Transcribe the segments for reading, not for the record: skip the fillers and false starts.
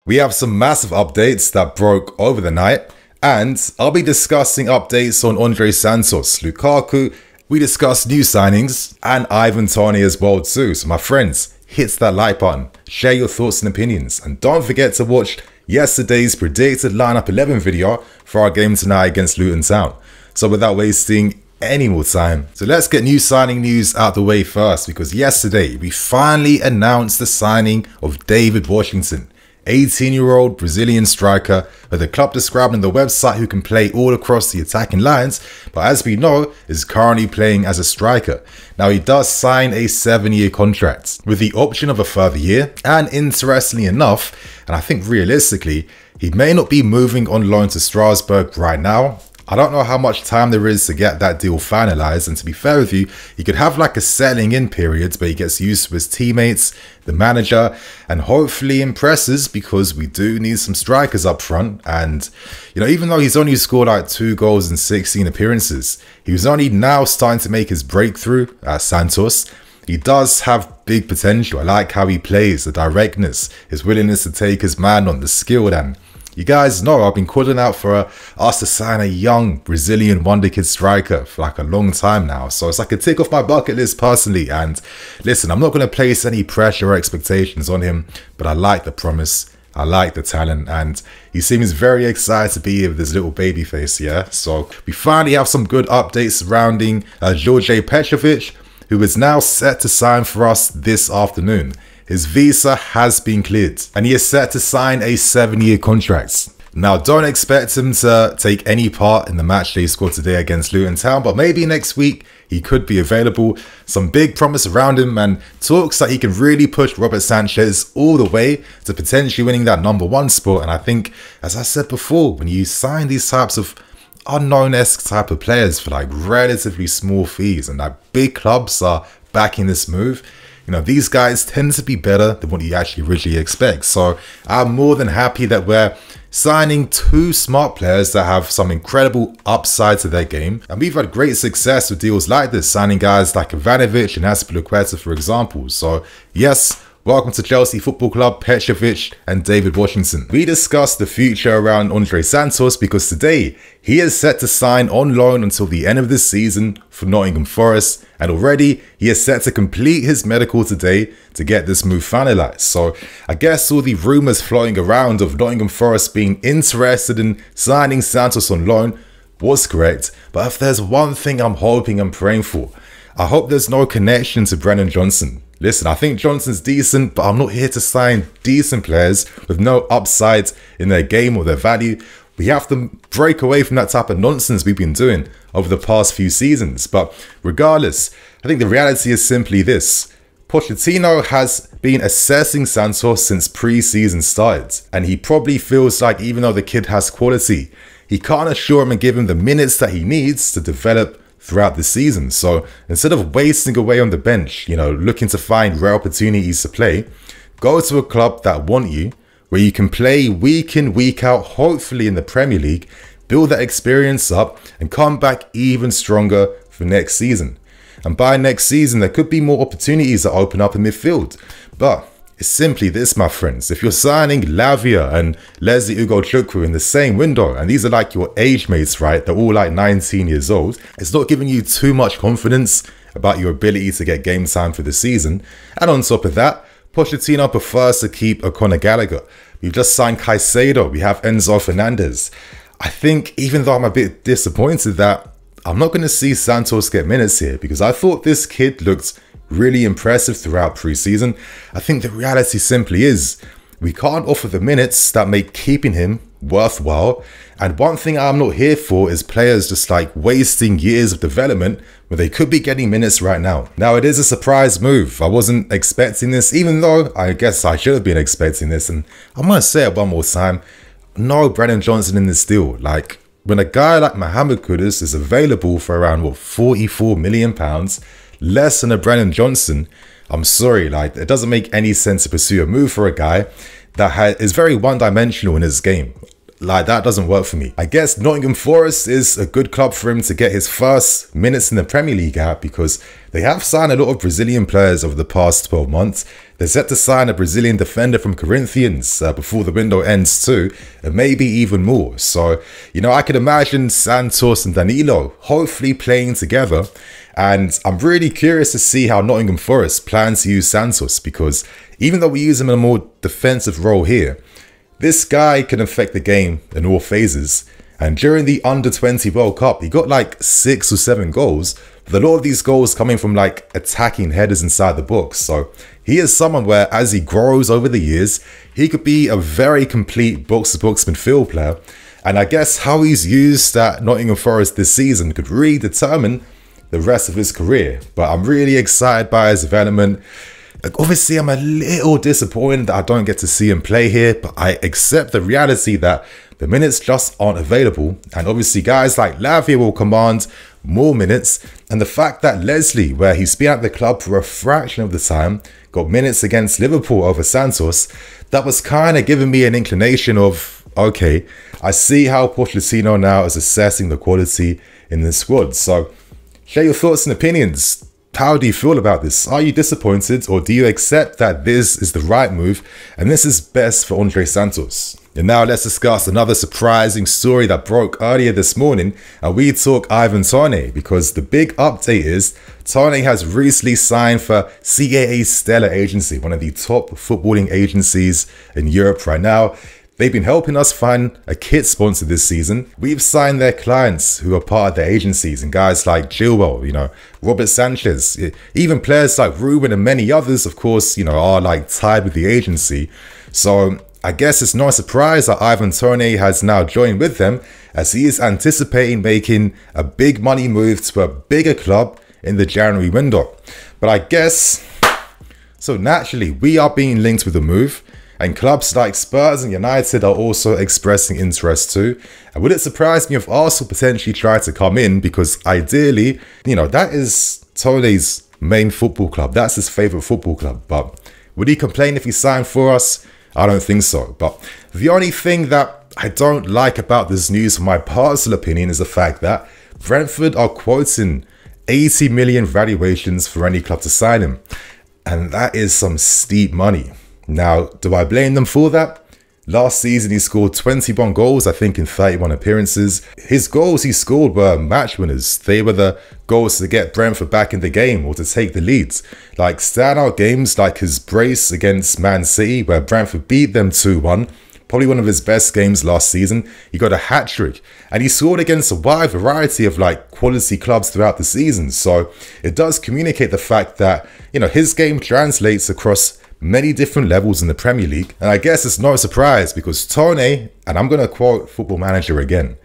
We have some massive updates that broke over the night, and I'll be discussing updates on Andrey, Santos, Lukaku. We discuss new signings and Ivan Toney as well too. So my friends, hit that like button, share your thoughts and opinions, and don't forget to watch yesterday's predicted lineup 11 video for our game tonight against Luton Town. So without wasting any more time, so let's get new signing news out the way first, because yesterday we finally announced the signing of Deivid Washington, 18-year-old Brazilian striker that the club described on the website who can play all across the attacking lines, but as we know is currently playing as a striker. Now he does sign a 7-year contract with the option of a further year, and interestingly enough, and I think realistically, he may not be moving on loan to Strasbourg right now. I don't know how much time there is to get that deal finalized, and to be fair with you, he could have like a settling in period where he gets used to his teammates, the manager, and hopefully impresses, because we do need some strikers up front. And you know, even though he's only scored like 2 goals in 16 appearances, he was only now starting to make his breakthrough at Santos. He does have big potential. I like how he plays, the directness, his willingness to take his man on, the skill. And you guys know I've been calling out for us to sign a young Brazilian wonder kid striker for like a long time now. So it's like a tick off my bucket list personally. And listen, I'm not going to place any pressure or expectations on him, but I like the promise. I like the talent, and he seems very excited to be here with his little baby face, yeah? So we finally have some good updates surrounding Djordje Petrovic, who is now set to sign for us this afternoon. His visa has been cleared, and he is set to sign a 7-year contract. Now, don't expect him to take any part in the match they scored today against Luton Town, but maybe next week he could be available. Some big promise around him, and talks that he can really push Robert Sanchez all the way to potentially winning that #1 spot. And I think, as I said before, when you sign these types of unknown-esque type of players for like relatively small fees, and like big clubs are backing this move, you know, these guys tend to be better than what you actually originally expect. So I'm more than happy that we're signing 2 smart players that have some incredible upside to their game. And we've had great success with deals like this, signing guys like Ivanovic and Azpilicueta, for example. So yes, welcome to Chelsea Football Club, Petrovic and Deivid Washington. We discussed the future around Andrey Santos because today he is set to sign on loan until the end of this season for Nottingham Forest, and already he is set to complete his medical today to get this move finalized. So I guess all the rumors floating around of Nottingham Forest being interested in signing Santos on loan was correct, but if there's one thing I'm hoping and praying for, I hope there's no connection to Brennan Johnson. Listen, I think Johnson's decent, but I'm not here to sign decent players with no upside in their game or their value. We have to break away from that type of nonsense we've been doing over the past few seasons. But regardless, I think the reality is simply this. Pochettino has been assessing Santos since pre-season started, and he probably feels like even though the kid has quality, he can't assure him and give him the minutes that he needs to develop throughout the season. So instead of wasting away on the bench, you know, looking to find rare opportunities to play, go to a club that want you, where you can play week in, week out, hopefully in the Premier League, build that experience up and come back even stronger for next season. And by next season, there could be more opportunities that open up in midfield. But it's simply this, my friends. If you're signing Lavia and Leslie Ugochukwu in the same window, and these are like your age mates, right? They're all like 19 years old. It's not giving you too much confidence about your ability to get game time for the season. And on top of that, Pochettino prefers to keep O'Connor Gallagher. We've just signed Caicedo. We have Enzo Fernandez. I think even though I'm a bit disappointed that I'm not going to see Santos get minutes here, because I thought this kid looked really impressive throughout pre-season, I think the reality simply is we can't offer the minutes that make keeping him worthwhile. And one thing I'm not here for is players just like wasting years of development where they could be getting minutes right now. Now, it is a surprise move. I wasn't expecting this, even though I guess I should have been expecting this. And I'm going to say it one more time. No Brennan Johnson in this deal. Like, when a guy like Mohamed Kudus is available for around, what, £44 million, less than a Brennan Johnson, I'm sorry, like, it doesn't make any sense to pursue a move for a guy that is very one-dimensional in his game. like, that doesn't work for me. I guess Nottingham Forest is a good club for him to get his first minutes in the Premier League at, because they have signed a lot of Brazilian players over the past 12 months. They're set to sign a Brazilian defender from Corinthians before the window ends too, and maybe even more. So, you know, I could imagine Santos and Danilo hopefully playing together. And I'm really curious to see how Nottingham Forest plans to use Santos, because even though we use him in a more defensive role here, this guy can affect the game in all phases. And during the Under-20 World Cup, he got like 6 or 7 goals, with a lot of these goals coming from like attacking headers inside the box. So he is someone where, as he grows over the years, he could be a very complete box-to-box midfield player. And I guess how he's used at Nottingham Forest this season could really determine the rest of his career. But I'm really excited by his development. Like, obviously, I'm a little disappointed that I don't get to see him play here, but I accept the reality that the minutes just aren't available. And obviously, guys like Lavia will command more minutes. And the fact that Leslie, where he's been at the club for a fraction of the time, got minutes against Liverpool over Santos, that was kind of giving me an inclination of, okay, I see how Pochettino now is assessing the quality in the squad. So share your thoughts and opinions. How do you feel about this? Are you disappointed, or do you accept that this is the right move and this is best for Andrey Santos? And now let's discuss another surprising story that broke earlier this morning, and we talk Ivan Toney, because the big update is Toney has recently signed for CAA Stellar Agency, one of the top footballing agencies in Europe right now. They've been helping us find a kit sponsor this season. We've signed their clients who are part of their agencies, and guys like Gilwell, you know, Robert Sanchez, even players like Ruben and many others, of course, you know, are like tied with the agency. So I guess it's no surprise that Ivan Toney has now joined with them, as he is anticipating making a big money move to a bigger club in the January window. But I guess, so naturally, we are being linked with the move. And clubs like Spurs and United are also expressing interest too. And would it surprise me if Arsenal potentially tried to come in? Because ideally, you know, that is Toney's main football club. That's his favourite football club. But would he complain if he signed for us? I don't think so. But the only thing that I don't like about this news, from my personal opinion, is the fact that Brentford are quoting 80 million valuations for any club to sign him. And that is some steep money. Now, do I blame them for that? Last season, he scored 21 goals, I think, in 31 appearances. His goals he scored were match winners. They were the goals to get Brentford back in the game or to take the leads. Like standout games like his brace against Man City, where Brentford beat them 2-1. Probably one of his best games last season. He got a hat-trick. And he scored against a wide variety of like quality clubs throughout the season. So it does communicate the fact that, you know, his game translates across many different levels in the Premier League. And I guess it's no surprise, because Toney, and I'm going to quote Football Manager again,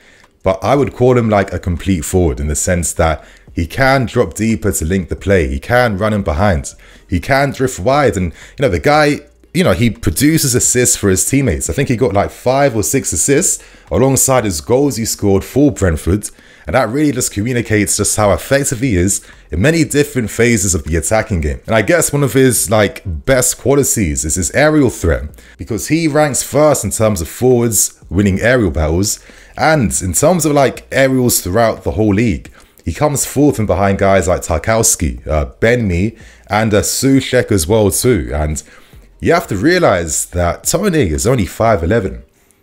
but I would call him like a complete forward, in the sense that he can drop deeper to link the play. He can run in behind. He can drift wide. And, you know, the guy, you know, he produces assists for his teammates. I think he got like 5 or 6 assists alongside his goals he scored for Brentford. And that really just communicates just how effective he is in many different phases of the attacking game. And I guess one of his like best qualities is his aerial threat, because he ranks first in terms of forwards winning aerial battles, and in terms of like aerials throughout the whole league. He comes fourth and behind guys like Tarkowski, Ben Mee, and Soucek as well too. And you have to realize that Toney is only 5'11",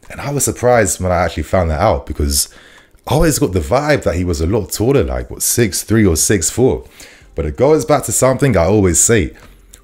and I was surprised when I actually found that out, because I always got the vibe that he was a lot taller, like what, 6'3" or 6'4". But it goes back to something I always say: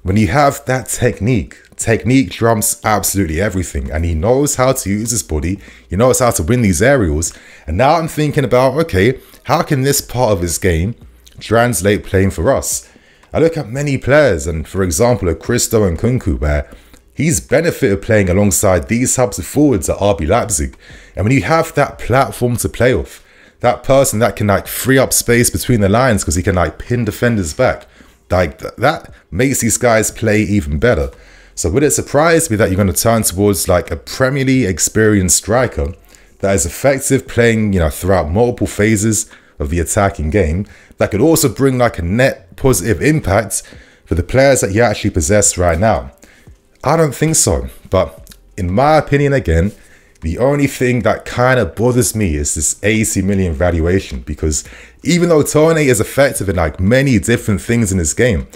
when you have that technique trumps absolutely everything. And he knows how to use his body, he knows how to win these aerials. And now I'm thinking about, okay, how can this part of his game translate playing for us? I look at many players, and for example, at Christo and Kunku, where he's benefited playing alongside these types of forwards at RB Leipzig. And when you have that platform to play off, that person that can like free up space between the lines because he can like pin defenders back, like that makes these guys play even better. So would it surprise me that you're going to turn towards like a Premier League experienced striker that is effective playing, you know, throughout multiple phases of the attacking game, that could also bring like a net positive impact for the players that you actually possess right now? I don't think so. But in my opinion, again, The only thing that kind of bothers me is this 80 million valuation, because even though Toney is effective in like many different things in his game,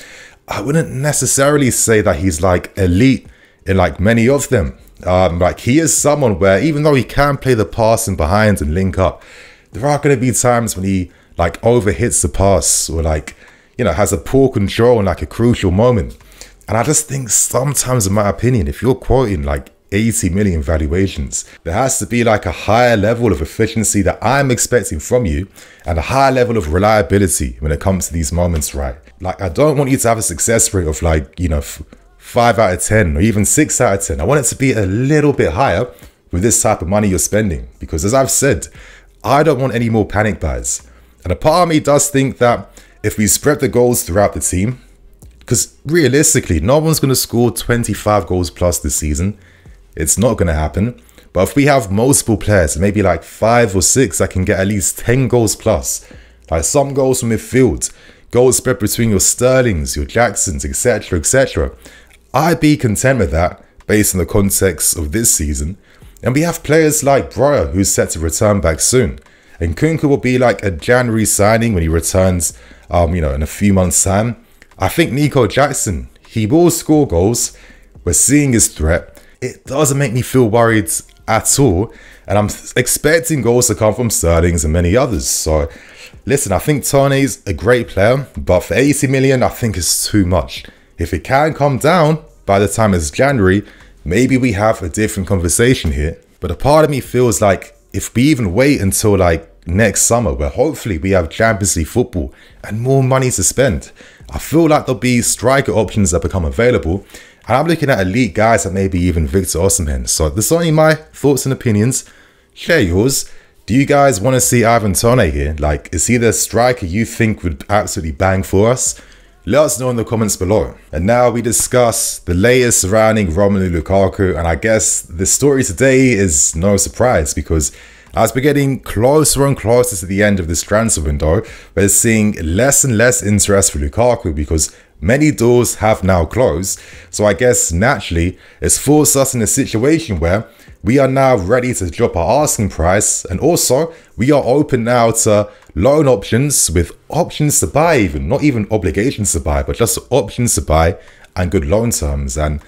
I wouldn't necessarily say that he's like elite in like many of them. Like he is someone where even though he can play the pass and behind and link up, there are going to be times when he like overhits the pass or like, you know, has a poor control in like a crucial moment. And I just think sometimes, in my opinion, if you're quoting like 80 million valuations, there has to be like a higher level of efficiency that I'm expecting from you and a higher level of reliability when it comes to these moments, right? Like I don't want you to have a success rate of like, you know, 5 out of 10 or even 6 out of 10. I want it to be a little bit higher with this type of money you're spending, because as I've said, I don't want any more panic buys. And a part of me does think that if we spread the goals throughout the team, because realistically, no one's going to score 25 goals plus this season. It's not going to happen. But if we have multiple players, maybe like 5 or 6 that can get at least 10 goals plus, like some goals from midfield, goals spread between your Sterlings, your Jacksons, etc., etc., I'd be content with that based on the context of this season. And we have players like Breyer, who's set to return back soon. And Kunku will be like a January signing when he returns, you know, in a few months' time. I think Nico Jackson, he will score goals. We're seeing his threat. It doesn't make me feel worried at all. And I'm expecting goals to come from Sterlings and many others. So, listen, I think Toney's a great player, but for 80 million, I think it's too much. If it can come down by the time it's January, maybe we have a different conversation here. But a part of me feels like if we even wait until like next summer, where hopefully we have Champions League football and more money to spend, I feel like there'll be striker options that become available. And I'm looking at elite guys like maybe even Victor Osimhen. So this is only my thoughts and opinions. Share yours. Do you guys want to see Ivan Toney here? Like, is he the striker you think would absolutely bang for us? Let us know in the comments below. And now we discuss the latest surrounding Romelu Lukaku. And I guess the story today is no surprise, because as we're getting closer and closer to the end of this transfer window, we're seeing less and less interest for Lukaku because many doors have now closed. So I guess naturally it's forced us in a situation where we are now ready to drop our asking price, and also we are open now to loan options with options to buy, even not even obligations to buy, but just options to buy and good loan terms. And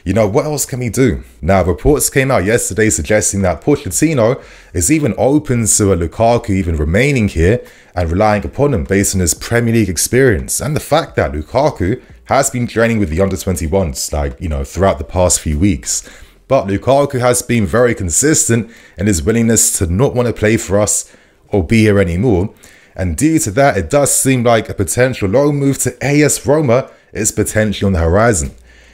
you know, what else can we do? Now, reports came out yesterday suggesting that Pochettino is even open to a Lukaku even remaining here and relying upon him based on his Premier League experience and the fact that Lukaku has been training with the under-21s, like, you know, throughout the past few weeks. But Lukaku has been very consistent in his willingness to not want to play for us or be here anymore. And due to that, it does seem like a potential loan move to AS Roma is potentially on the horizon.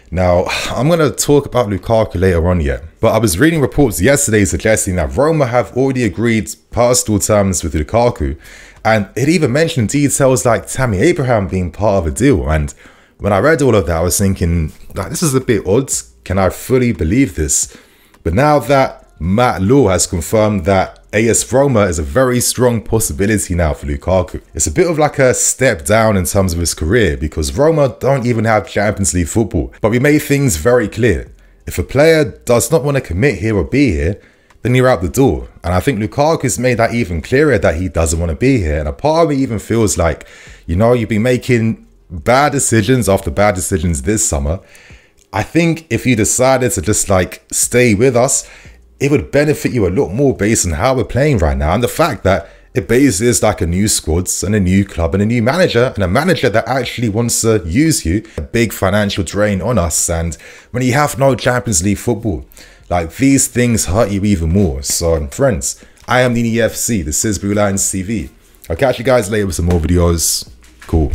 Now, I'm going to talk about Lukaku later on yet, but I was reading reports yesterday suggesting that Roma have already agreed personal terms with Lukaku, and it even mentioned details like Tammy Abraham being part of a deal. And when I read all of that, I was thinking, like, this is a bit odd. Can I fully believe this? But now that Matt Law has confirmed that AS Roma is a very strong possibility now for Lukaku, it's a bit of like a step down in terms of his career, because Roma don't even have Champions League football. But we made things very clear. If a player does not want to commit here or be here, then you're out the door. And I think Lukaku's made that even clearer, that he doesn't want to be here. And a part of me even feels like, you know, you've been making bad decisions after bad decisions this summer. I think if you decided to just like stay with us, it would benefit you a lot more based on how we're playing right now, and the fact that it basically is like a new squad and a new club and a new manager, and a manager that actually wants to use you. A big financial drain on us, and when you have no Champions League football, like, these things hurt you even more. So friends, I am the FC, this is BlueLionsTV. I'll catch you guys later with some more videos. Cool.